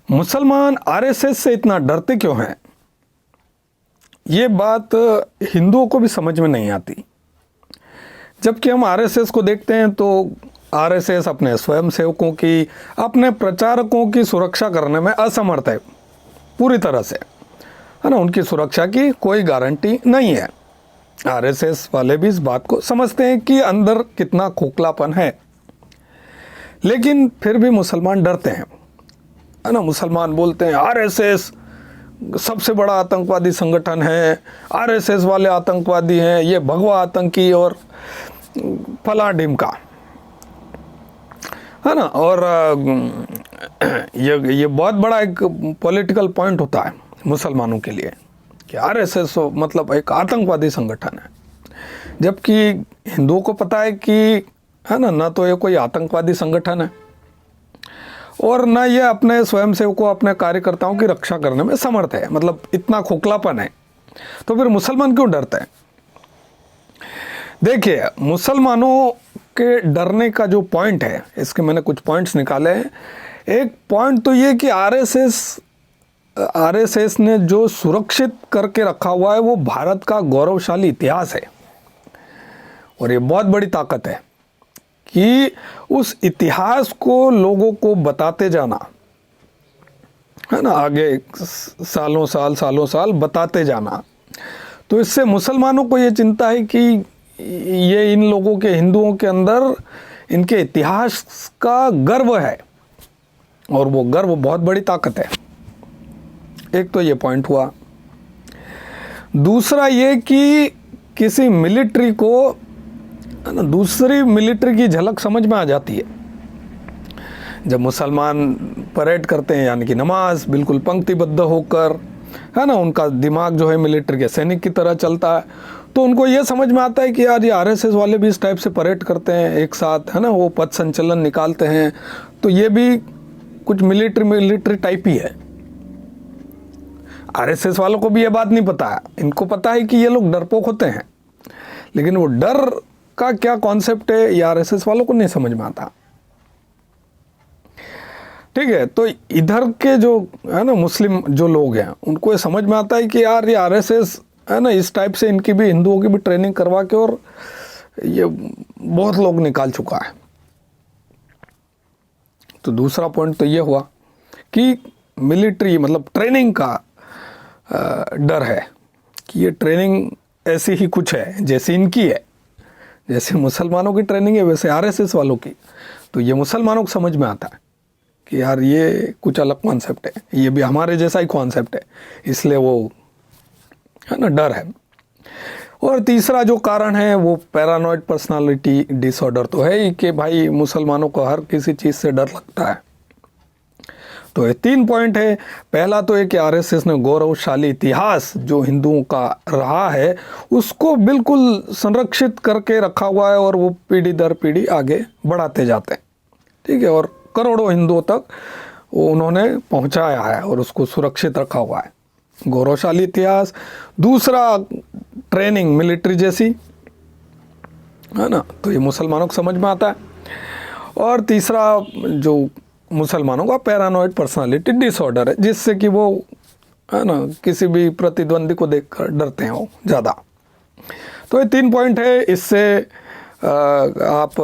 मुसलमान आरएसएस से इतना डरते क्यों हैं, ये बात हिंदुओं को भी समझ में नहीं आती। जबकि हम आरएसएस को देखते हैं तो आरएसएस अपने स्वयंसेवकों की, अपने प्रचारकों की सुरक्षा करने में असमर्थ है पूरी तरह से, है ना। उनकी सुरक्षा की कोई गारंटी नहीं है। आरएसएस वाले भी इस बात को समझते हैं कि अंदर कितना खोखलापन है, लेकिन फिर भी मुसलमान डरते हैं, है ना। मुसलमान बोलते हैं आरएसएस सबसे बड़ा आतंकवादी संगठन है, आरएसएस वाले आतंकवादी हैं, ये भगवा आतंकी और फला ढिमका, है ना। और ये बहुत बड़ा एक पॉलिटिकल पॉइंट होता है मुसलमानों के लिए कि आरएसएस मतलब एक आतंकवादी संगठन है। जबकि हिंदुओं को पता है कि, है ना तो ये कोई आतंकवादी संगठन है और न ये अपने स्वयंसेवकों, अपने कार्यकर्ताओं की रक्षा करने में समर्थ है। मतलब इतना खोखलापन है, तो फिर मुसलमान क्यों डरते हैं? देखिए, मुसलमानों के डरने का जो पॉइंट है, इसके मैंने कुछ पॉइंट्स निकाले हैं। एक पॉइंट तो ये कि आरएसएस ने जो सुरक्षित करके रखा हुआ है वो भारत का गौरवशाली इतिहास है, और ये बहुत बड़ी ताकत है कि उस इतिहास को लोगों को बताते जाना, है ना, आगे सालों साल बताते जाना। तो इससे मुसलमानों को ये चिंता है कि ये इन लोगों के, हिंदुओं के अंदर इनके इतिहास का गर्व है, और वो गर्व बहुत बड़ी ताकत है। एक तो ये पॉइंट हुआ। दूसरा ये कि किसी मिलिट्री को दूसरी मिलिट्री की झलक समझ में आ जाती है। जब मुसलमान परेड करते हैं, यानी कि नमाज बिल्कुल पंक्तिबद्ध होकर, है ना, उनका दिमाग जो है मिलिट्री के सैनिक की तरह चलता है, तो उनको ये समझ में आता है कि यार ये आरएसएस वाले भी इस टाइप से परेड करते हैं एक साथ, है ना, वो पथ संचलन निकालते हैं, तो ये भी कुछ मिलिट्री टाइप ही है। आरएसएस वालों को भी ये बात नहीं पता है। इनको पता है कि ये लोग डरपोक होते हैं, लेकिन वो डर का क्या कॉन्सेप्ट है ये आरएसएस वालों को नहीं समझ में आता। ठीक है, तो इधर के जो, है ना, मुस्लिम जो लोग हैं, उनको ये समझ में आता है कि यार ये आरएसएस, है ना, इस टाइप से इनकी भी, हिंदुओं की भी ट्रेनिंग करवा के और ये बहुत लोग निकाल चुका है। तो दूसरा पॉइंट तो ये हुआ कि मिलिट्री मतलब ट्रेनिंग का डर है कि ये ट्रेनिंग ऐसी ही कुछ है जैसे इनकी है, जैसे मुसलमानों की ट्रेनिंग है वैसे आरएसएस वालों की। तो ये मुसलमानों को समझ में आता है कि यार ये कुछ अलग कॉन्सेप्ट है, ये भी हमारे जैसा ही कॉन्सेप्ट है, इसलिए वो, है ना, डर है। और तीसरा जो कारण है वो पैरानॉइड पर्सनालिटी डिसऑर्डर तो है ही कि भाई मुसलमानों को हर किसी चीज़ से डर लगता है। तो ये 3 पॉइंट है। पहला तो है कि आरएसएस ने गौरवशाली इतिहास जो हिंदुओं का रहा है उसको बिल्कुल संरक्षित करके रखा हुआ है, और वो पीढ़ी दर पीढ़ी आगे बढ़ाते जाते हैं। ठीक है, और करोड़ों हिंदुओं तक वो उन्होंने पहुंचाया है और उसको सुरक्षित रखा हुआ है। गौरवशाली इतिहास। दूसरा ट्रेनिंग मिलिट्री जैसी, है ना, तो ये मुसलमानों को समझ में आता है। और तीसरा जो मुसलमानों का पैरानॉइड पर्सनालिटी डिसऑर्डर है, जिससे कि वो, है ना, किसी भी प्रतिद्वंदी को देखकर डरते हैं वो ज़्यादा। तो ये 3 पॉइंट है। इससे आप,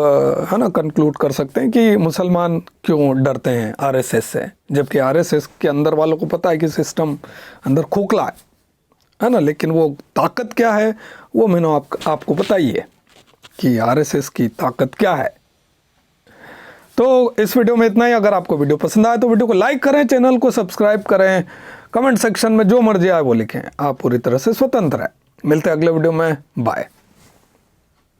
है ना, कंक्लूड कर सकते हैं कि मुसलमान क्यों डरते हैं आरएसएस से, जबकि आरएसएस के अंदर वालों को पता है कि सिस्टम अंदर खोखला है ना, लेकिन वो ताकत क्या है वो मैंने आपको बताई है कि आरएसएस की ताकत क्या है। तो इस वीडियो में इतना ही। अगर आपको वीडियो पसंद आए तो वीडियो को लाइक करें, चैनल को सब्सक्राइब करें, कमेंट सेक्शन में जो मर्जी आए वो लिखें। आप पूरी तरह से स्वतंत्र हैं। मिलते हैं अगले वीडियो में। बाय।